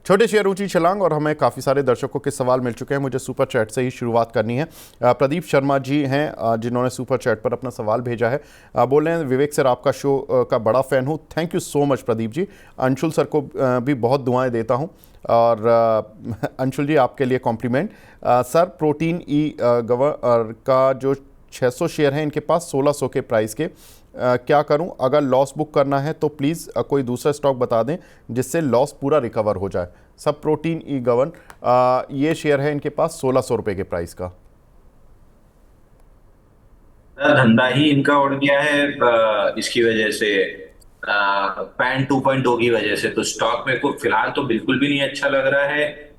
छोटे शेयर ऊंची छलांग, और हमें काफ़ी सारे दर्शकों के सवाल मिल चुके हैं। मुझे सुपर चैट से ही शुरुआत करनी है। प्रदीप शर्मा जी हैं जिन्होंने सुपर चैट पर अपना सवाल भेजा है। बोल रहे हैं, विवेक सर आपका शो का बड़ा फ़ैन हूं। Thank you so much Pradeep ji. Anshul sir को भी बहुत दुआएं देता हूं। और अंशुल जी आपके लिए कॉम्प्लीमेंट। सर प्रोटीन ई गवर का जो 600 शेयर हैं इनके पास 1600 के प्राइस के, क्या करूं? अगर लॉस बुक करना है तो प्लीज़ कोई दूसरा स्टॉक बता दें जिससे लॉस पूरा रिकवर हो जाए। सब प्रोटीन ई गवर्न ये शेयर है इनके पास 1600 रुपए के प्राइस का। धंधा ही इनका उड़ गया है इसकी वजह से, पैन 2.0 की वजह से। तो स्टॉक मेरे को फिलहाल तो बिल्कुल भी नहीं अच्छा लग रहा है।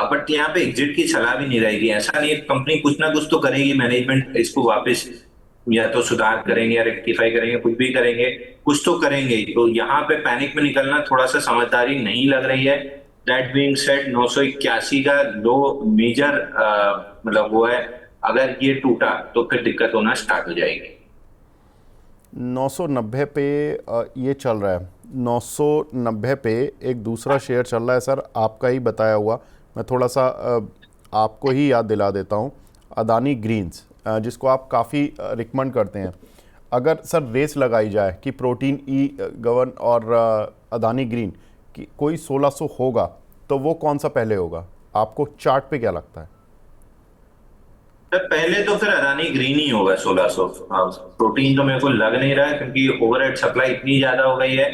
बट यहाँ पे एग्जिट की सलाह भी नहीं रहेगी। ऐसा नहीं है, कंपनी कुछ ना कुछ तो करेगी, मैनेजमेंट इसको वापस या तो सुधार करेंगे या रेक्टिफाई करेंगे, कुछ भी करेंगे, कुछ तो करेंगे ही। तो यहाँ पे पैनिक में निकलना थोड़ा सा समझदारी नहीं लग रही है। दैट बीइंग सेड, 981 का लो मेजर मतलब वो है। अगर ये टूटा तो फिर दिक्कत होना स्टार्ट हो जाएगी। 990 पे ये चल रहा है। 990 पे एक दूसरा शेयर चल रहा है सर, आपका ही बताया हुआ। मैं थोड़ा सा आपको ही याद दिला देता हूँ। अदानी ग्रीन्स, जिसको आप काफ़ी रिकमेंड करते हैं। अगर सर रेस लगाई जाए कि प्रोटीन ई गवर्न और अदानी ग्रीन की कोई 1600 होगा, तो वो कौन सा पहले होगा? आपको चार्ट पे क्या लगता है? सर पहले तो फिर अदानी ग्रीन ही होगा 1600। प्रोटीन तो मेरे को लग नहीं रहा है, क्योंकि ओवरहेड सप्लाई इतनी ज्यादा हो गई है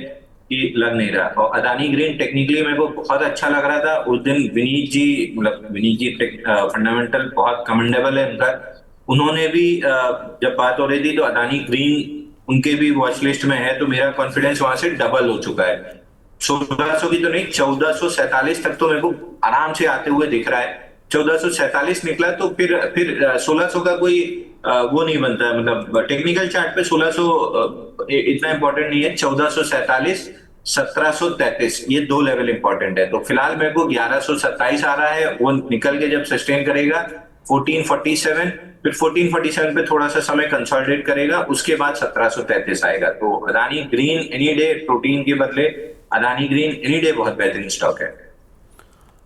कि लग नहीं रहा। और अदानी ग्रीन टेक्निकली मेरे को बहुत अच्छा लग रहा था उस दिन। विनीत जी, मतलब विनीत जी फंडामेंटल बहुत कमेंडेबल है उनका। उन्होंने भी जब बात हो रही थी तो अदानी ग्रीन उनके भी वॉच लिस्ट में है। तो मेरा कॉन्फिडेंस वहां से डबल हो चुका है। 1600 की तो नहीं, 1447 तक तो मेरे को आराम से आते हुए दिख रहा है। 1447 निकला तो फिर 1600 का कोई वो नहीं बनता है। मतलब टेक्निकल चार्ट पे 1600 इतना इंपॉर्टेंट नहीं है। 1447, 1733, ये दो लेवल इंपॉर्टेंट है। तो फिलहाल मेरे को 1127 आ रहा है। वो निकल के जब सस्टेन करेगा 1447, फिर 1447 पे थोड़ा सा समय कंसोलिडेट करेगा, उसके बाद 1733 आएगा। तो Adani green any day, protein के बदले अदानी ग्रीन एनी डे बहुत बेहतरीन स्टॉक है।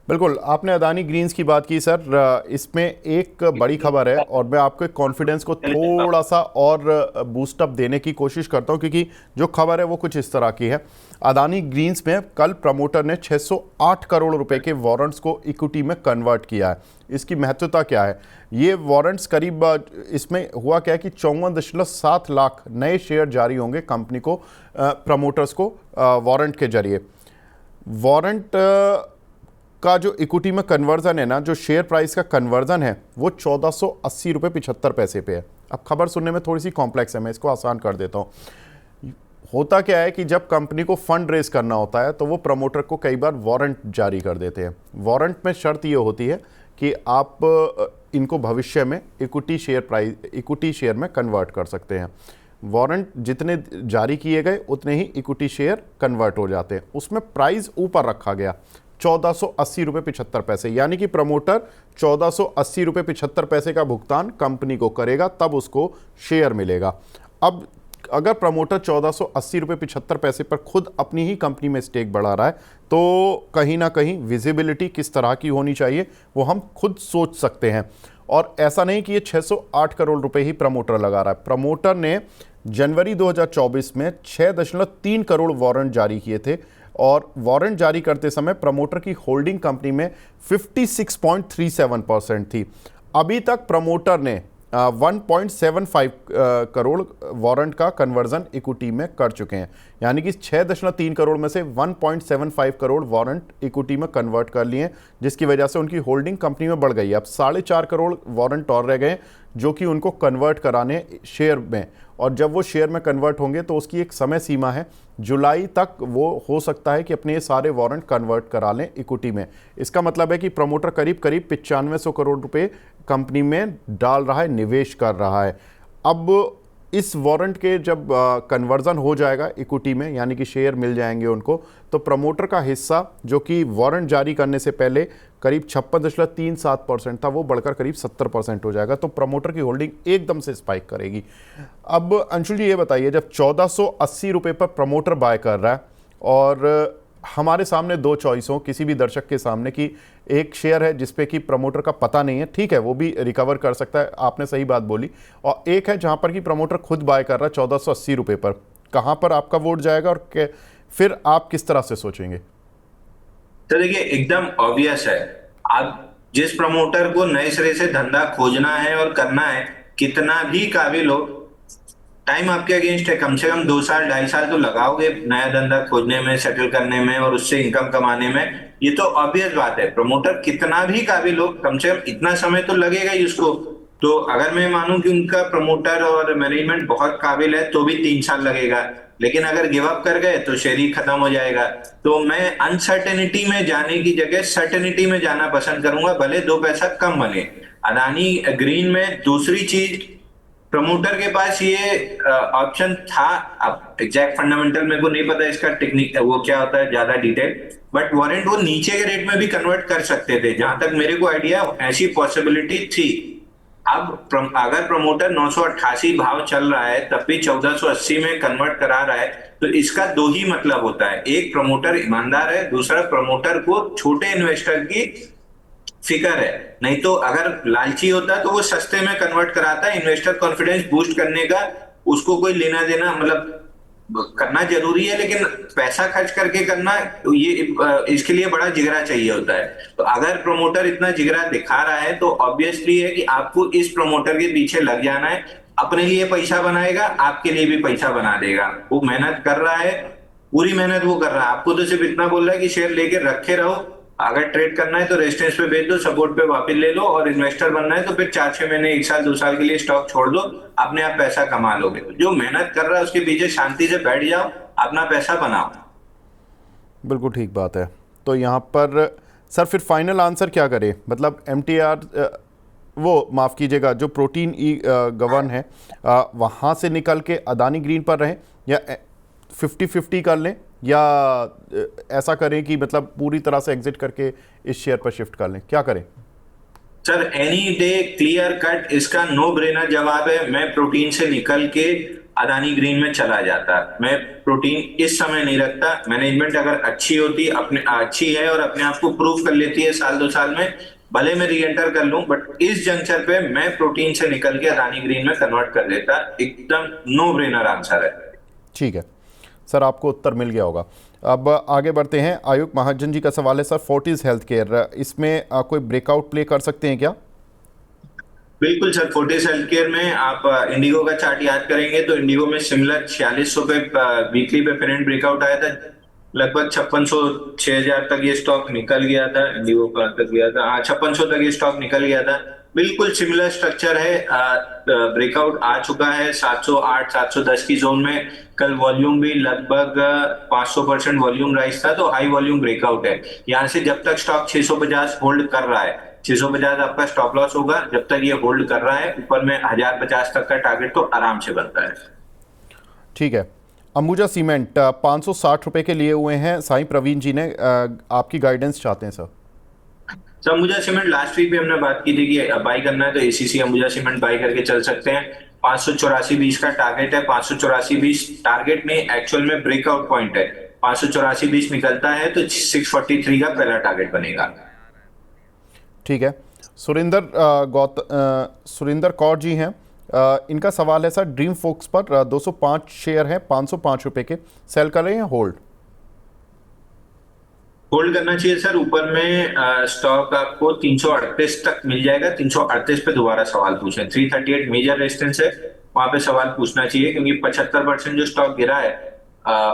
बिल्कुल, आपने अदानी ग्रीन्स की बात की सर। इसमें एक बड़ी खबर है और मैं आपके कॉन्फिडेंस को थोड़ा सा और बूस्टअप देने की कोशिश करता हूं, क्योंकि जो खबर है वो कुछ इस तरह की है। अदानी ग्रीन्स में कल प्रमोटर ने 608 करोड़ रुपए के वारंट्स को इक्विटी में कन्वर्ट किया है। इसकी महत्वता क्या है? ये वारंट्स करीब, इसमें हुआ क्या है कि 54.7 लाख नए शेयर जारी होंगे कंपनी को, प्रमोटर्स को वारंट के जरिए। वारंट का जो इक्विटी में कन्वर्जन है ना, जो शेयर प्राइस का कन्वर्जन है, वो 1480 रुपये 75 पैसे पे है। अब खबर सुनने में थोड़ी सी कॉम्प्लेक्स है, मैं इसको आसान कर देता हूँ। होता क्या है कि जब कंपनी को फंड रेज करना होता है तो वो प्रमोटर को कई बार वारंट जारी कर देते हैं। वारंट में शर्त ये होती है कि आप इनको भविष्य में इक्विटी शेयर में कन्वर्ट कर सकते हैं। वारंट जितने जारी किए गए उतने ही इक्विटी शेयर कन्वर्ट हो जाते हैं। उसमें प्राइस ऊपर रखा गया 1480 रुपये 75 पैसे, यानी कि प्रमोटर 1480 रुपये 75 पैसे का भुगतान कंपनी को करेगा, तब उसको शेयर मिलेगा। अब अगर प्रमोटर 1480 रुपये 75 पैसे पर खुद अपनी ही कंपनी में स्टेक बढ़ा रहा है, तो कहीं ना कहीं विजिबिलिटी किस तरह की होनी चाहिए वो हम खुद सोच सकते हैं। और ऐसा नहीं कि ये 608 करोड़ रुपए ही प्रमोटर लगा रहा है। प्रमोटर ने जनवरी 2024 में 6.3 करोड़ वारंट जारी किए थे, और वारंट जारी करते समय प्रमोटर की होल्डिंग कंपनी में 56.37% थी। अभी तक प्रमोटर ने 1.75 करोड़ वारंट का कन्वर्जन इक्विटी में कर चुके हैं, यानी कि 6.3 करोड़ में से 1.75 करोड़ वारंट इक्विटी में कन्वर्ट कर लिए, जिसकी वजह से उनकी होल्डिंग कंपनी में बढ़ गई है। अब 4.5 करोड़ वारंट और रह गए जो कि उनको कन्वर्ट कराने शेयर में, और जब वो शेयर में कन्वर्ट होंगे तो उसकी एक समय सीमा है, जुलाई तक वो हो सकता है कि अपने सारे वारंट कन्वर्ट करा लें इक्विटी में। इसका मतलब है कि प्रमोटर करीब करीब 9500 करोड़ रुपए कंपनी में डाल रहा है, निवेश कर रहा है। अब इस वारंट के जब कन्वर्जन हो जाएगा इक्विटी में, यानी कि शेयर मिल जाएंगे उनको, तो प्रमोटर का हिस्सा जो कि वारंट जारी करने से पहले करीब 56.37% था, वो बढ़कर करीब 70% हो जाएगा। तो प्रमोटर की होल्डिंग एकदम से स्पाइक करेगी। अब अंशुल जी ये बताइए, जब 1480 रुपये पर प्रमोटर बाय कर रहा है और हमारे सामने दो चॉइस हो किसी भी दर्शक के सामने कि एक शेयर है जिसपे कि प्रमोटर का पता नहीं है, ठीक है वो भी रिकवर कर सकता है, आपने सही बात बोली, और एक है जहां पर कि प्रमोटर खुद बाय कर रहा है 1480 रुपये पर, कहां पर आपका वोट जाएगा और फिर आप किस तरह से सोचेंगे? तो देखिए एकदम ऑब्वियस है, आप जिस प्रमोटर को नए सिरे से धंधा खोजना है और करना है, कितना भी काबिल हो, टाइम आपके अगेंस्ट है, कम से कम 2 साल 2.5 साल तो लगाओगे नया धंधा खोजने में, सेटल करने में और उससे इनकम कमाने में। ये तो ऑब्वियस बात है, प्रमोटर कितना भी काबिल हो, कम से कम इतना समय तो लगेगा ही उसको। तो अगर मैं मानूं कि उनका प्रमोटर और मैनेजमेंट बहुत काबिल है तो भी 3 साल लगेगा, लेकिन अगर गिव अप कर गए तो शेयर ही खत्म हो जाएगा। तो मैं अनसर्टेनिटी में जाने की जगह सर्टेनिटी में जाना पसंद करूंगा, भले 2 पैसा कम बने। अदानी ग्रीन में दूसरी चीज, प्रमोटर के पास ये ऑप्शन था। अब एग्जैक्ट फंडामेंटल मेरे को नहीं पता इसका टेक्निक वो क्या होता है ज्यादा डिटेल, बट वारंट वो नीचे के रेट में भी कन्वर्ट कर सकते थे, जहां तक मेरे को आइडिया ऐसी पॉसिबिलिटी थी। अब अगर प्रमोटर 988 भाव चल रहा है तब भी 1480 में कन्वर्ट करा रहा है, तो इसका दो ही मतलब होता है, एक प्रमोटर ईमानदार है, दूसरा प्रमोटर को छोटे इन्वेस्टर की फिक्र है। नहीं तो अगर लालची होता तो वो सस्ते में कन्वर्ट कराता, इन्वेस्टर कॉन्फिडेंस बूस्ट करने का उसको कोई लेना देना, मतलब करना जरूरी है लेकिन पैसा खर्च करके करना, ये इसके लिए बड़ा जिगरा चाहिए होता है। तो अगर प्रमोटर इतना जिगरा दिखा रहा है तो ऑब्वियसली है कि आपको इस प्रमोटर के पीछे लग जाना है, अपने लिए पैसा बनाएगा, आपके लिए भी पैसा बना देगा। वो मेहनत कर रहा है, पूरी मेहनत वो कर रहा है, आपको तो सिर्फ इतना बोल रहा है कि शेयर लेके रखे रहो, अगर ट्रेड करना है तो रेजिस्टेंस पे बेच दो, सपोर्ट पे वापस ले लो, और इन्वेस्टर बनना है तो फिर 4-6 महीने 1 साल 2 साल के लिए स्टॉक छोड़ दो, अपने आप पैसा कमा लोगे। जो मेहनत कर रहा है उसके पीछे शांति से बैठ जाओ, अपना पैसा बनाओ। बिल्कुल ठीक बात है। तो यहाँ पर सर फिर फाइनल आंसर क्या करें, मतलब MTR वो माफ़ कीजिएगा जो प्रोटीन ई गवर्न है वहाँ से निकल के अदानी ग्रीन पर रहें, या 50-50 कर लें, या ऐसा करें कि मतलब पूरी तरह से एग्जिट करके इस शेयर पर शिफ्ट कर लें, क्या करें? Sir any day clear cut इसका नो ब्रेनर जवाब है, मैं प्रोटीन से निकल के अदानी ग्रीन में चला जाता। मैं प्रोटीन इस समय नहीं रखता, मैनेजमेंट अगर अच्छी होती, अपने अच्छी है और अपने आप को प्रूव कर लेती है 1-2 साल में, भले मैं री एंटर कर लूं, बट इस जंक्चर पे मैं प्रोटीन से निकल के अदानी ग्रीन में कन्वर्ट कर देता। एकदम नो ब्रेनर आंसर है। ठीक है सर, आपको उत्तर मिल गया होगा। अब आगे बढ़ते हैं। आयुष महाजन जी का सवाल है सर, फोर्टिस हेल्थ केयर, इसमें कोई ब्रेकआउट प्ले कर सकते हैं क्या? बिल्कुल सर, फोर्टिस हेल्थ केयर में आप इंडिगो का चार्ट याद करेंगे तो इंडिगो में सिमिलर 4600 पे वीकली पे पेरेंट ब्रेकआउट आया था, लगभग 5600 6000 तक ये स्टॉक निकल गया था। इंडिगो का तक गया था, हाँ 5600 तक ये स्टॉक निकल गया था। बिल्कुल सिमिलर स्ट्रक्चर है, ब्रेकआउट आ चुका है 708 710 की जोन में। कल वॉल्यूम भी लगभग 500% वॉल्यूम राइज था, तो हाई वॉल्यूम ब्रेकआउट है। यहाँ से जब तक स्टॉक 650 होल्ड कर रहा है, 650 आपका स्टॉप लॉस होगा, जब तक ये होल्ड कर रहा है ऊपर में 1050 तक का टारगेट तो आराम से बनता है। ठीक है। अंबुजा सीमेंट 560 रुपए के लिए हुए हैं, साईं प्रवीण जी ने आपकी गाइडेंस चाहते हैं sir. Ambuja cement last week भी हमने बात की थी कि बाई करना है तो एसीसी अंबुजा सीमेंट बाई करके चल सकते हैं। 584.20 का टारगेट है, 584.20 टारगेट में एक्चुअल में ब्रेकआउट पॉइंट है। 584.20 निकलता है तो 643 का पहला टारगेट बनेगा। ठीक है। सुरेंद्र कौर जी हैं, इनका सवाल है सर, ड्रीम फोक्स पर 205 शेयर हैं, 505 रुपए के, सेल कर रहे हैं होल्ड? होल्ड करना चाहिए सर, ऊपर में स्टॉक आपको 338 तक मिल जाएगा। 338 पे दोबारा सवाल पूछें, 338 मेजर रेजिस्टेंस है, वहां पे सवाल पूछना चाहिए, क्योंकि 75% जो स्टॉक गिरा है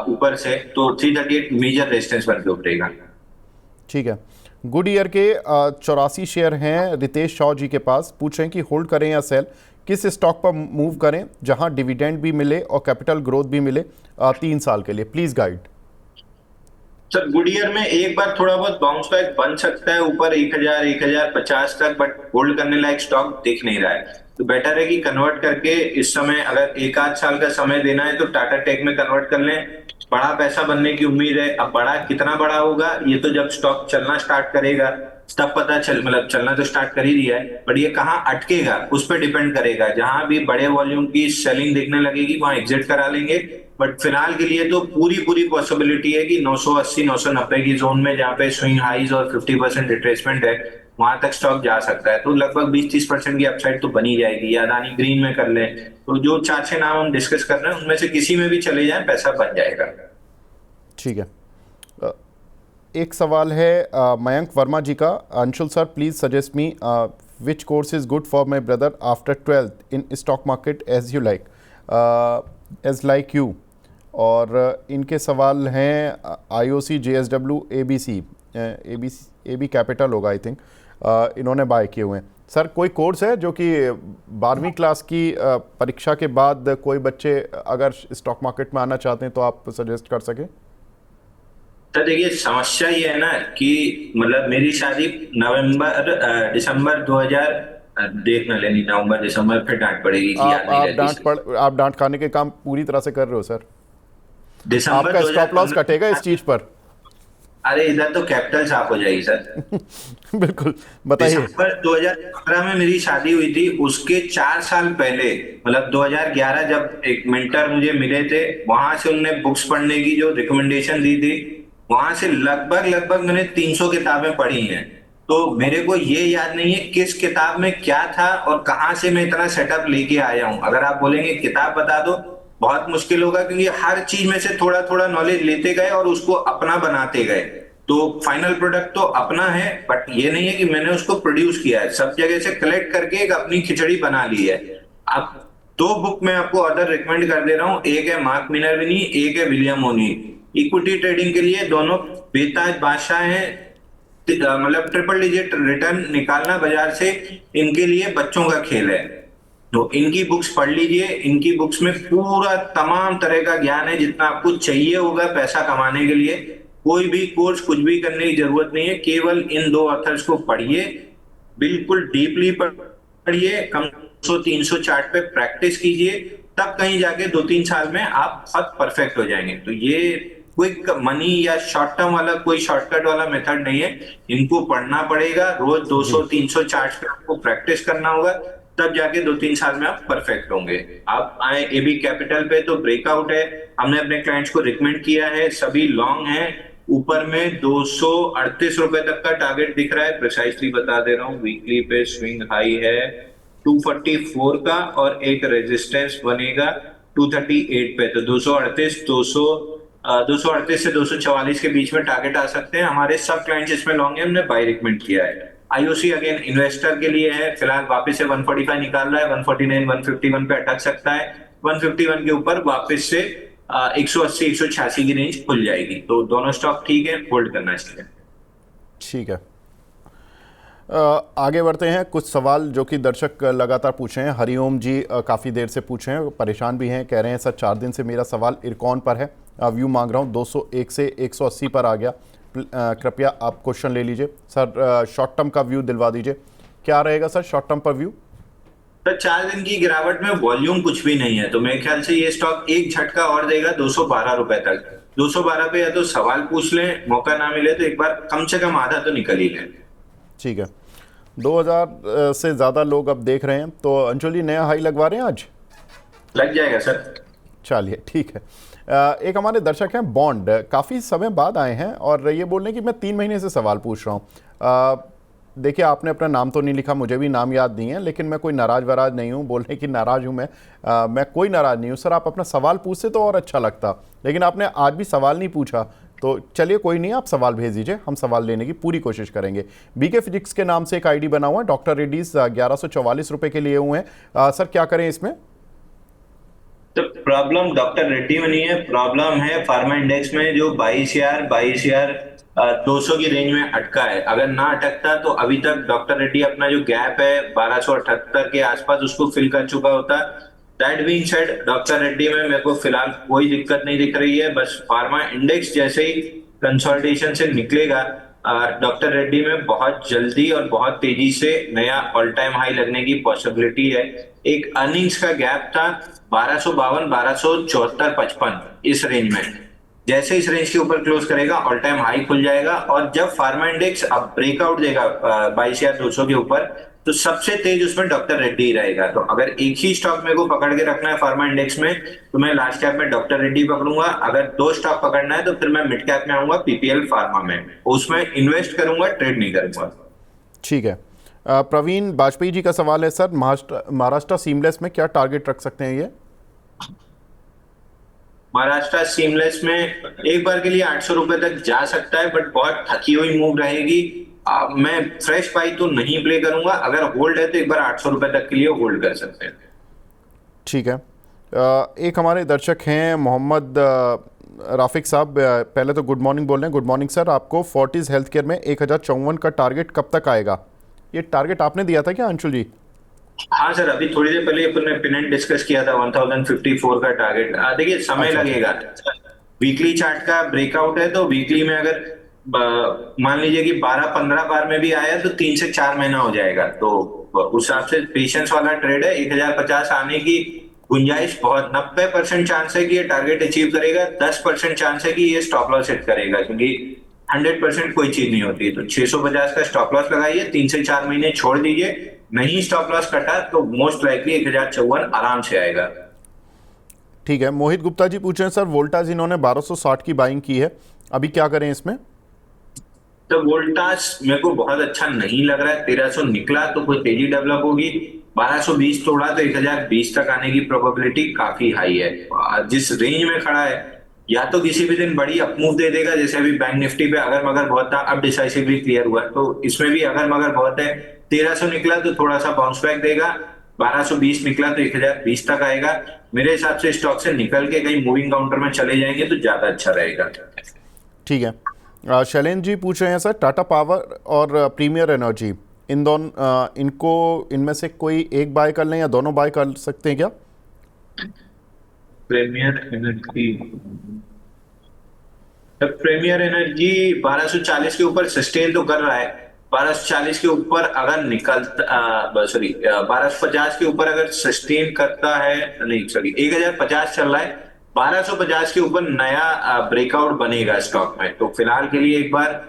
ऊपर से, तो 338 मेजर रेजिस्टेंस बन के उतरेगा। ठीक है। गुड ईयर के 84 शेयर हैं रितेश शाह जी के पास, पूछ रहे हैं कि होल्ड करें या सेल, किस स्टॉक पर मूव करें जहां डिविडेंड भी मिले और कैपिटल ग्रोथ भी मिले 3 साल के लिए, please guide. Sir good year में एक बार थोड़ा बहुत बाउंस बैक बन सकता है ऊपर 1000 1050 तक, बट होल्ड करने लायक स्टॉक दिख नहीं रहा है। तो बेटर है कि कन्वर्ट करके इस समय अगर 1-8 साल का समय देना है तो टाटा टेक में कन्वर्ट कर लें, बड़ा पैसा बनने की उम्मीद है। अब बड़ा कितना बड़ा होगा ये तो जब स्टॉक चलना स्टार्ट करेगा, तब पता चल मतलब चलना तो स्टार्ट कर ही दिया है, बट ये कहाँ अटकेगा उस पर डिपेंड करेगा। जहां भी बड़े वॉल्यूम की सेलिंग दिखने लगेगी वहां एग्जिट करा लेंगे। बट फिलहाल के लिए तो पूरी पूरी पॉसिबिलिटी है कि 980 990 की जोन में, जहाँ पे स्विंग हाइज और 50% रिट्रेसमेंट है, वहां तक स्टॉक जा सकता है। तो लगभग 20-30% की अपसाइड तो बनी जाएगी। या अदानी ग्रीन में कर ले, तो जो 4-6 नाम हम डिस्कस कर रहे हैं उनमें से किसी में भी चले जाए पैसा बन जाएगा। ठीक है। अ, एक सवाल है मयंक वर्मा जी का। Anshul sir, please suggest me which course is good for my brother after 12th in stock market as you like, as like you. और इनके सवाल हैं IOC, JSW, ABC, AB capital होगा आई थिंक, इन्होंने बाय किए हुए हैं। सर कोई कोर्स है जो कि 12वीं क्लास की परीक्षा के बाद कोई बच्चे अगर स्टॉक मार्केट में आना चाहते हैं तो आप सजेस्ट कर सकें? तो देखिए, समस्या ये है ना कि मतलब मेरी शादी दिसंबर 2000, देख ना लेनी, नवंबर दिसंबर, फिर डांट पड़ेगी कि याद नहीं रहती इसकी। आप डांट खाने के काम पूरी तरह से कर रहे हो सर। दिसंबर आपका स्टॉप लॉस 2015। कटेगा इस चीज पर। अरे इधर तो कैपिटल साफ हो जाएगी सर। बिल्कुल, बताइए। दिसंबर 2015 में मेरी शादी हुई थी। उसके 4 साल पहले मतलब 2011 जब एक मेंटर मुझे मिले थे, वहां से उनने बुक्स पढ़ने की जो रिकमेंडेशन दी थी, वहां से लगभग लगभग मैंने 300 किताबें पढ़ी हैं। तो मेरे को ये याद नहीं है किस किताब में क्या था और कहाँ से मैं इतना सेटअप लेके आया हूँ। अगर आप बोलेंगे किताब बता दो, बहुत मुश्किल होगा, क्योंकि हर चीज में से थोड़ा थोड़ा नॉलेज लेते गए और उसको अपना बनाते गए। तो फाइनल प्रोडक्ट तो अपना है, बट ये नहीं है कि मैंने उसको प्रोड्यूस किया है। सब जगह से कलेक्ट करके एक अपनी खिचड़ी बना ली है। अब 2 बुक मैं आपको अदर रिकमेंड कर दे रहा हूँ। एक है मार्क मिनर्विनी, एक है विलियम ओनी। इक्विटी ट्रेडिंग के लिए दोनों बेताज बादशाह हैं। मतलब ट्रिपल डिजिट रिटर्न निकालना बाजार से इनके लिए बच्चों का खेल है। तो इनकी बुक्स पढ़ लीजिए। इनकी बुक्स में पूरा तमाम तरह का ज्ञान है जितना आपको चाहिए होगा पैसा कमाने के लिए। कोई भी कोर्स कुछ भी करने की जरूरत नहीं है, केवल इन 2 ऑथर्स को पढ़िए, बिल्कुल डीपली पढ़िए, कम 200-300 चार्ट पे प्रैक्टिस कीजिए। तब कहीं जाके 2-3 साल में आप बहुत परफेक्ट हो जाएंगे। तो ये क्विक मनी या शॉर्ट टर्म वाला कोई शॉर्टकट वाला मेथड नहीं है। इनको पढ़ना पड़ेगा, रोज जी 200-300 चार्ट पे आपको प्रैक्टिस करना होगा, तब जाके 2-3 साल में आप परफेक्ट होंगे। आप आए AB कैपिटल पे, तो ब्रेकआउट है, हमने अपने क्लाइंट्स को रिकमेंड किया है, सभी लॉन्ग है। ऊपर में 238 रुपए तक का टारगेट दिख रहा है, प्रिसाइसली बता दे रहा हूँ। वीकली पे स्विंग हाई है 244 का, और एक रेजिस्टेंस बनेगा 238 पे। तो 238 से 244 के बीच में टारगेट आ सकते हैं। हमारे सब क्लाइंट्स इसमें लॉन्ग है, हमने बाय रिकमेंड किया है। IOC अगेन इन्वेस्टर के लिए है, फिलहाल वापस से 145 निकाल रहा है, 149 151 पे अटक सकता है। 151 के ऊपर वापस से 180 186 की रेंज खुल जाएगी। तो दोनों स्टॉक ठीक है, होल्ड करना चाहिए। ठीक है। आगे बढ़ते हैं। कुछ सवाल जो कि दर्शक लगातार पूछे हैं। हरिओम जी काफ़ी देर से पूछे हैं, परेशान भी हैं, कह रहे हैं सर 4 दिन से मेरा सवाल इरकॉन पर है, व्यू मांग रहा हूँ, 201 से 180 पर आ गया, कृपया आप क्वेश्चन ले लीजिए। सर शॉर्ट टर्म का व्यू दिलवा दीजिए, क्या रहेगा सर शॉर्ट टर्म पर व्यू? तो 4 दिन की गिरावट में वॉल्यूम कुछ भी नहीं है, तो मेरे ख्याल से ये स्टॉक एक झटका और देगा 212 रुपए तक। 212 पे या तो सवाल पूछ लें, मौका ना मिले तो एक बार कम से कम आधा तो निकल ही लें। ठीक है। 2000 से ज़्यादा लोग अब देख रहे हैं, तो अंशुल जी नया हाई लगवा रहे हैं आज? लग जाएगा सर। चलिए ठीक है। एक हमारे दर्शक हैं बॉन्ड, काफ़ी समय बाद आए हैं और ये बोल रहे हैं कि मैं 3 महीने से सवाल पूछ रहा हूँ। देखिए आपने अपना नाम तो नहीं लिखा, मुझे भी नाम याद नहीं है, लेकिन मैं कोई नाराज वराज नहीं हूँ, बोल रहे कि नाराज हूँ मैं कोई नाराज नहीं हूँ। सर आप अपना सवाल पूछते तो और अच्छा लगता, लेकिन आपने आज भी सवाल नहीं पूछा। तो चलिए कोई नहीं, आप सवाल भेज दीजिए, हम सवाल लेने की पूरी कोशिश करेंगे। BK फिजिक्स के नाम से एक ID बना हुआ है, डॉक्टर रेड्डीज 1144 रुपये के लिए हुए हैं। सर क्या करें इसमें? तो प्रॉब्लम डॉक्टर रेड्डी में नहीं है, प्रॉब्लम है फार्मा इंडेक्स में, जो 22,000 200 की रेंज में अटका है। अगर ना अटकता तो अभी तक डॉक्टर रेड्डी अपना जो गैप है 1278 के आसपास उसको फिल कर चुका होता। That being said, doctor Reddy में मेरे को फिलहाल कोई दिक्कत नहीं दिख रही है। बस फार्मा इंडेक्स जैसे ही कंसोलिडेशन से निकलेगा, डॉक्टर रेड्डी में बहुत जल्दी और बहुत तेजी से नया ऑल टाइम हाई लगने की पॉसिबिलिटी है। एक अर्निंग्स का गैप था 1252 1274 55 इस रेंज में, जैसे इस रेंज के ऊपर क्लोज करेगा ऑल टाइम हाई खुल जाएगा, और जब फार्मा इंडेक्स अब ब्रेकआउट देगा 22,200 के ऊपर, तो सबसे तेज उसमें डॉक्टर रेड्डी रहेगा। तो अगर एक ही स्टॉक मेरे को पकड़ के रखना है फार्मा इंडेक्स में, तो मैं लार्ज कैप में डॉक्टर रेड्डी पकड़ूंगा। अगर दो स्टॉक पकड़ना है तो फिर मैं मिड कैप में आऊंगा पीपीएल फार्मा में, उसमें इन्वेस्ट करूंगा, ट्रेड नहीं करूंगा। ठीक है। प्रवीण वाजपेयी जी का सवाल है सर, महाराष्ट्र सीमलेस में क्या टारगेट रख सकते हैं ये? महाराष्ट्र सीमलेस में एक बार के लिए 800 रुपए तक जा सकता है, बट बहुत थकी हुई मूव रहेगी। मैं फ्रेश बाई तो नहीं प्ले करूंगा, अगर होल्ड है तो एक बार 800 रुपए तक के लिए होल्ड कर सकते हैं। ठीक है। एक हमारे दर्शक हैं मोहम्मद राफिक साहब, पहले तो गुड मॉर्निंग बोल रहे हैं। गुड मॉर्निंग सर, आपको फोर्टिस हेल्थ केयर में 1054 का टारगेट कब तक आएगा? ये टारगेट आपने दिया था क्या अंशुल जी? हाँ सर, अभी थोड़ी देर पहले अपन ने पिन डिस्कस किया था 1054 का टारगेट। देखिए समय अच्छा। लगेगा। वीकली चार्ट का ब्रेकआउट है, तो वीकली में अगर मान लीजिए कि 12-15 बार में भी आया तो 3 से 4 महीना हो जाएगा। तो उस हिसाब से पेशेंस वाला ट्रेड है। 1050 आने की गुंजाइश बहुत, 90% चांस है कि ये टारगेट अचीव करेगा, 10% चांस है कि ये स्टॉप लॉस हिट करेगा, क्योंकि 100% कोई चीज नहीं होती। तो 650 का स्टॉप लॉस लगाइए, 3 से 4 महीने छोड़ दीजिए, नहीं स्टॉप लॉस कटा तो मोस्ट लाइकली 1054 आराम से आएगा। ठीक है। मोहित गुप्ता जी पूछ रहे हैं सर, वोल्टास इन्होंने 1260 की बाइंग की है, अभी क्या करें इसमें? तो वोल्टास मेरे को बहुत अच्छा नहीं लग रहा है। 1300 निकला तो कोई तेजी डेवलप होगी, 1220 तोड़ा तो 1020 तक आने की प्रोबेबिलिटी काफी हाई है। जिस रेंज में खड़ा है, या तो किसी भी दिन बड़ी अपमूव दे देगा, जैसे अभी बैंक निफ्टी पे अगर मगर बहुत था, अब डिसाइसिवली क्लियर हुआ, तो इसमें भी अगर मगर बहुत है। 1300 निकला तो थोड़ा सा बाउंस बैक देगा, 1220 निकला तो 1020 तक आएगा। मेरे हिसाब से स्टॉक से निकल के कहीं मूविंग काउंटर में चले जाएंगे तो ज्यादा अच्छा रहेगा। ठीक है। शैलेंद्र जी पूछ रहे हैं सर, टाटा पावर और प्रीमियर एनर्जी, इन दोनों इनको इनमें से कोई एक बाय कर लें या दोनों बाय कर सकते हैं क्या? प्रीमियर एनर्जी, प्रीमियर एनर्जी 1240 के ऊपर सस्टेन तो कर रहा है। 1240 के ऊपर अगर निकलता, सॉरी 1250 के ऊपर अगर सस्टेन करता है, नहीं सॉरी 1050 चल रहा है, 1250 के ऊपर नया ब्रेकआउट बनेगा स्टॉक में, तो फिलहाल के लिए एक बार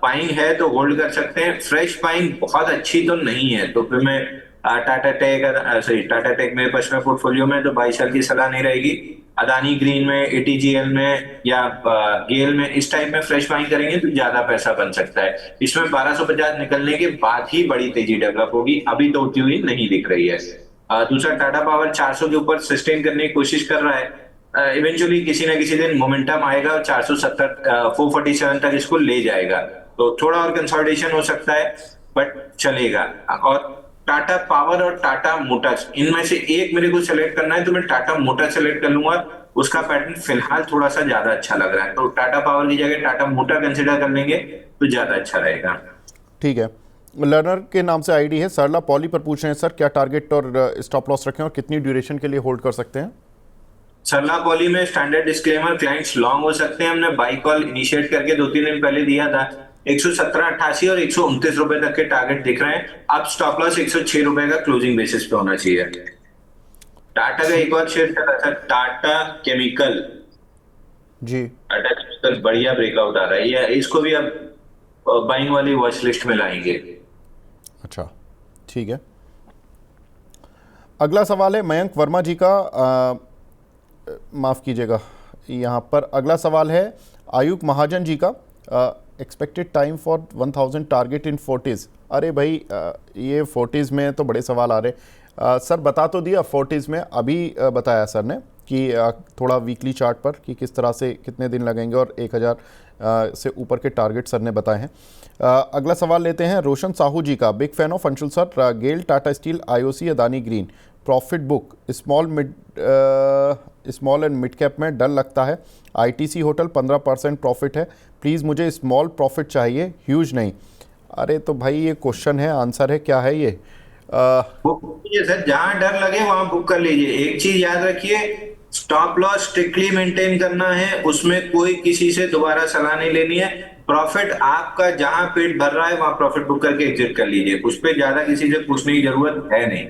बाइंग है तो होल्ड कर सकते हैं। फ्रेश बाइंग बहुत अच्छी तो नहीं है, तो फिर मैं टाटा टेक मेरे पास में पोर्टफोलियो में, तो 22 साल की सलाह नहीं रहेगी। अदानी ग्रीन में, एटीजीएल में या गेल में इस टाइप में फ्रेश बाइंग करेंगे तो ज्यादा पैसा बन सकता है। इसमें 1250 निकलने के बाद ही बड़ी तेजी डेवलप होगी, अभी तो होती हुई नहीं दिख रही है। दूसरा टाटा पावर 400 के ऊपर सस्टेन करने की कोशिश कर रहा है, इवेंचुअली किसी ना किसी दिन मोमेंटम आएगा और 470 447 तक इसको ले जाएगा, तो थोड़ा और कंसोलिडेशन हो सकता है, बट चलेगा। और टाटा पावर और टाटा मोटर्स, इनमें से एक मेरे को सेलेक्ट करना है, तो मैं टाटा मोटर्स सेलेक्ट कर लूंगा। उसका पैटर्न फिलहाल थोड़ा सा ज्यादा अच्छा लग रहा है, तो टाटा पावर की जगह टाटा मोटर कंसिडर कर लेंगे तो ज्यादा अच्छा रहेगा। ठीक है। लर्नर के नाम से आईडी है, सरला पॉली पर पूछ रहे हैं सर, क्या टारगेट और स्टॉप लॉस रखें और कितनी ड्यूरेशन के लिए होल्ड कर सकते हैं? सरला पॉली में स्टैंडर्ड डिस्क्लेमर, क्लाइंट्स लॉन्ग हो सकते हैं। हमने बाई कॉल इनिशिएट करके 2-3 दिन पहले दिया था। 117.88 और 129 रुपए तक के टारगेट दिख रहे हैं। अब स्टॉप लॉस 106 रुपए का क्लोजिंग बेसिस पे होना चाहिए। टाटा का एक और शेयर चला था, टाटा केमिकल जी। टाटा केमिकल बढ़िया ब्रेकआउट आ रहा है, ये इसको भी अब बाइंग वाली वॉच लिस्ट में लाएंगे। अच्छा, ठीक है। अगला सवाल है मयंक वर्मा जी का, माफ़ कीजिएगा, यहाँ पर अगला सवाल है आयुक महाजन जी का, expected time for 1000 target in 40s। अरे भाई, ये 40s में तो बड़े सवाल आ रहे। सर बता तो दिया 40s में, अभी बताया सर ने कि थोड़ा वीकली चार्ट पर कि किस तरह से कितने दिन लगेंगे, और 1000 से ऊपर के टारगेट सर ने बताए हैं। अगला सवाल लेते हैं रोशन साहू जी का, big fan of Anshul sir, GAIL, Tata steel, IOC, Adani green, profit book small and mid cap में डर लगता है। आईटीसी होटल 15% प्रॉफिट है, प्लीज़ मुझे स्मॉल प्रॉफिट चाहिए, ह्यूज नहीं। अरे तो भाई ये क्वेश्चन है, आंसर है, क्या है ये? सर जहां डर लगे वहां बुक कर लीजिए। एक चीज याद रखिए, स्टॉप लॉस स्ट्रिक्टली मेंटेन करना है, उसमें कोई किसी से दोबारा सलाह नहीं लेनी है। प्रॉफिट आपका जहां पेट भर रहा है वहां प्रॉफिट बुक करके एग्जिट कर लीजिए, उस पर ज्यादा किसी से पूछने की जरूरत है नहीं।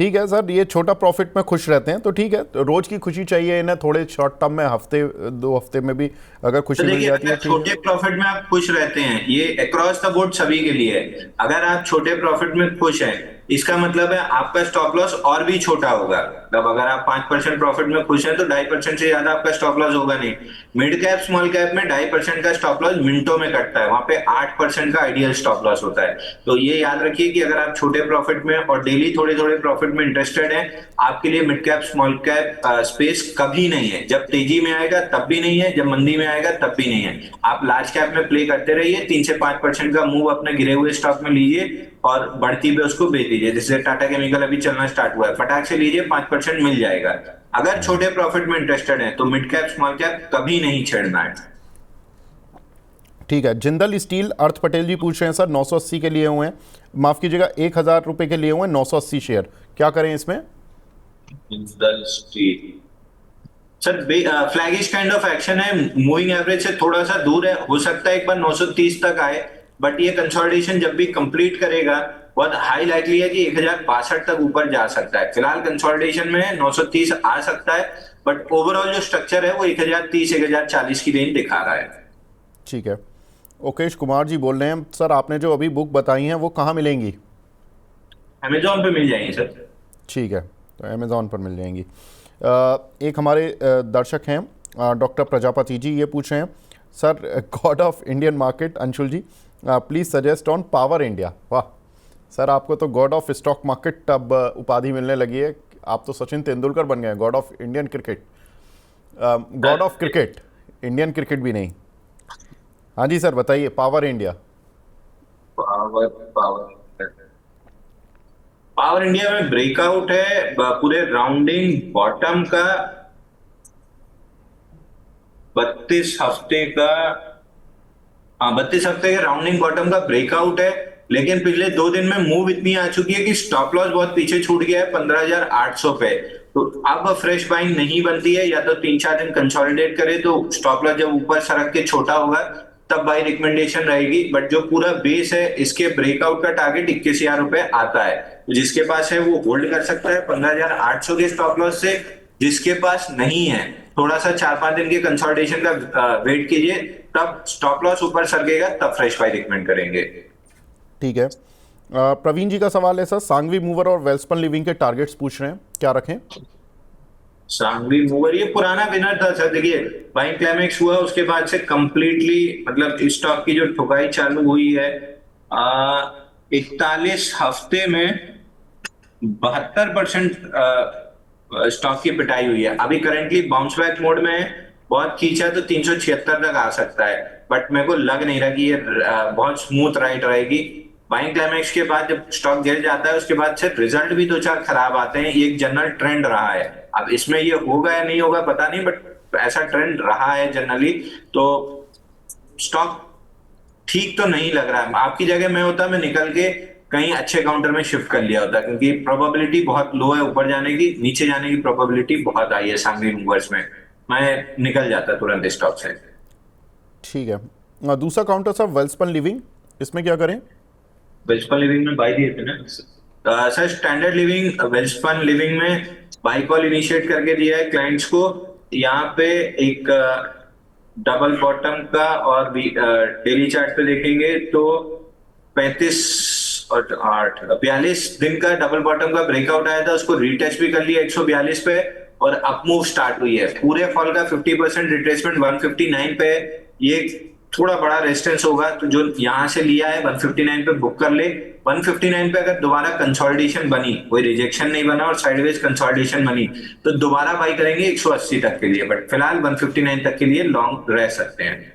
ठीक है सर, ये छोटा प्रॉफिट में खुश रहते हैं तो ठीक है, तो रोज की खुशी चाहिए इन्हें, थोड़े शॉर्ट टर्म में हफ्ते 2 हफ्ते में भी अगर खुशी तो मिल देखिए, जाती है अगर ठीक छोटे है। प्रॉफिट में आप खुश रहते हैं, ये अक्रॉस द बोर्ड सभी के लिए है। अगर आप छोटे प्रॉफिट में खुश हैं, इसका मतलब है आपका स्टॉप लॉस और भी छोटा होगा। मतलब अगर आप 5% प्रॉफिट में खुश हैं तो 2.5% से ज्यादा आपका स्टॉप लॉस होगा नहीं। मिड कैप स्मॉल कैप में 2.5% का स्टॉप लॉस मिनटों में कटता है, वहां पे 8% का आइडियल स्टॉप लॉस होता है। तो ये याद रखिए कि अगर आप छोटे प्रॉफिट में और डेली थोड़े थोड़े प्रॉफिट में इंटरेस्टेड हैं, आपके लिए mid cap small cap space कभी नहीं है। जब तेजी में आएगा तब भी नहीं है, जब मंदी में आएगा तब भी नहीं है। आप लार्ज कैप में प्ले करते रहिए, 3 से 5% का मूव अपने गिरे हुए स्टॉक में लीजिए और बढ़ती पे उसको बेच दीजिए। जैसे टाटा केमिकल अभी चलना स्टार्ट हुआ है, फटाक से लीजिए, 5% मिल जाएगा। अगर छोटे प्रॉफिट में इंटरेस्टेड है तो मिड कैप स्मॉल कैप कभी नहीं छेड़ना है। ठीक है। जिंदल स्टील, अर्थ पटेल जी पूछ रहे हैं सर, 980 के लिए हुए हैं, माफ कीजिएगा 1000 रुपए के लिए हुए हैं, 980 शेयर, क्या करें इसमें? जिंदल स्टील सर फ्लैगिश काइंड ऑफ एक्शन है, मूविंग एवरेज से थोड़ा सा दूर है, हो सकता है एक बार 930 तक आए, बट ये कंसोलिडेशन जब भी कंप्लीट करेगा बहुत हाई लाइकली है कि 1062 तक ऊपर जा सकता है। फिलहाल कंसोलिडेशन में है, 930 आ सकता है, बट ओवरऑल जो स्ट्रक्चर है वो 1030 1040 की रेंज दिखा रहा है। ठीक है। ओकेश कुमार जी बोल रहे हैं सर, आपने जो अभी बुक बताई हैं वो कहाँ मिलेंगी? अमेजोन पे मिल जाएंगे सर। ठीक है, तो अमेज़ॉन पर मिल जाएंगी। एक हमारे दर्शक हैं डॉक्टर प्रजापति जी, ये पूछ रहे हैं sir, God of Indian market Anshul ji, please suggest on power India. वाह सर, आपको तो गॉड ऑफ स्टॉक मार्केट अब उपाधि मिलने लगी है, आप तो सचिन तेंदुलकर बन गए, God of Indian cricket, God of cricket, Indian cricket भी नहीं। हाँ जी सर, बताइए power India. Power power power India में ब्रेकआउट है पूरे राउंडिंग बॉटम का, 32 हफ्ते का। हाँ, 32 हफ्ते के राउंडिंग बॉटम का ब्रेकआउट है, लेकिन पिछले 2 दिन में मूव इतनी आ चुकी है कि स्टॉप लॉस बहुत पीछे छूट गया है 15,800 पे। तो अब फ्रेश बाइंग नहीं बनती है, या तो 3-4 दिन कंसोलिडेट करे तो स्टॉप लॉस जब ऊपर सरक के छोटा होगा तब बाई रिकमेंडेशन रहेगी। बट जो पूरा बेस है इसके ब्रेकआउट का टारगेट 21,000 रुपए आता है, तो जिसके पास है वो होल्ड कर सकता है 15,800 के स्टॉप लॉस से। जिसके पास नहीं है, थोड़ा सा 4-5 दिन के कंसोलिडेशन का वेट कीजिए, तब स्टॉप लॉस ऊपर सरकेगा तब फ्रेश बाय रिकमेंड करेंगे। ठीक है। प्रवीण जी का सवाल है सर, सांगवी मूवर और वेल्सपन लिविंग के टारगेट्स पूछ रहे हैं, क्या रखें? सांगवी मूवर ये पुराना विनर था सर। देखिए, बाइंग क्लाइमेक्स हुआ उसके बाद से कंप्लीटली, मतलब इस स्टॉक की जो ठुकाई चालू हुई है 41 हफ्ते में 72% स्टॉक की पिटाई हुई है। अभी करंटली बाउंस बैक मोड में है, बहुत खींचा तो 376 तक आ सकता है, बट मेरे को लग नहीं रहा कि ये बहुत स्मूथ राइड रहेगी। बाइंग क्लाइमेक्स के बाद जब स्टॉक गिर जाता है उसके बाद से रिजल्ट भी 2-4 खराब आते हैं, ये एक जनरल ट्रेंड रहा है। अब इसमें ये होगा या नहीं होगा पता नहीं, बट ऐसा ट्रेंड रहा है जनरली। तो स्टॉक ठीक तो नहीं लग रहा है। आपकी जगह मैं होता, मैं निकल के कहीं अच्छे काउंटर में शिफ्ट कर लिया होता, क्योंकि प्रोबेबिलिटी बहुत लो है ऊपर जाने की, नीचे जाने की प्रोबेबिलिटी बहुत हाई है सांगवी मूवर्स में। मैं निकल जाता तुरंत स्टॉक से। ठीक है। दूसरा काउंटर सर वेल्सपन लिविंग, इसमें क्या करें? वेल्सपन लिविंग में बाई दिए थे ना sir. Standard living Welspun living में बाई कॉल इनिशिएट करके दिया है क्लाइंट्स को। यहाँ पे एक डबल बॉटम का, और डेली चार्ट पे देखेंगे तो 35 और 8 42 दिन का डबल बॉटम का ब्रेकआउट आया था, उसको रीटेस्ट भी कर लिया 142 पे, और अप मूव स्टार्ट हुई है। पूरे फॉल का 50% रिट्रेसमेंट 159 पे है। ये थोड़ा बड़ा रेजिस्टेंस होगा, तो जो यहां से लिया है 159 पे बुक कर ले। 159 पे अगर दोबारा कंसोलिडेशन बनी, कोई रिजेक्शन नहीं बना और साइडवेज कंसोलिडेशन बनी, तो दोबारा बाई करेंगे 180 तक के लिए, बट फिलहाल 159 तक के लिए लॉन्ग रह सकते हैं।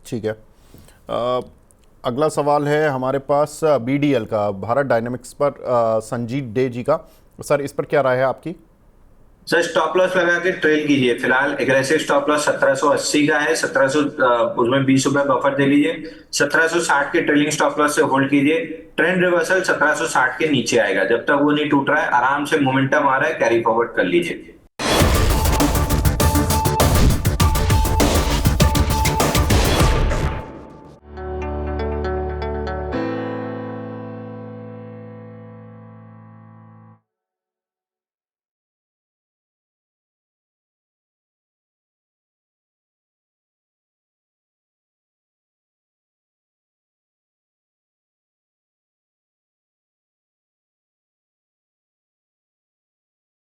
ठीक है। अगला सवाल है हमारे पास बीडीएल का, भारत डायनेमिक्स पर, संजीत डे जी का। सर इस पर क्या राय है आपकी? सर स्टॉप लॉस लगा के ट्रेल कीजिए। फिलहाल एग्रेसिव स्टॉप लॉस 1780 का है, 1700 उसमें 20 रुपए बफर दे लीजिए। 1760 के ट्रेलिंग स्टॉप लॉस से होल्ड कीजिए। ट्रेंड रिवर्सल 1760 के नीचे आएगा, जब तक वो नहीं टूट रहा है, आराम से मोमेंटम आ रहा है, कैरी फॉरवर्ड कर लीजिए।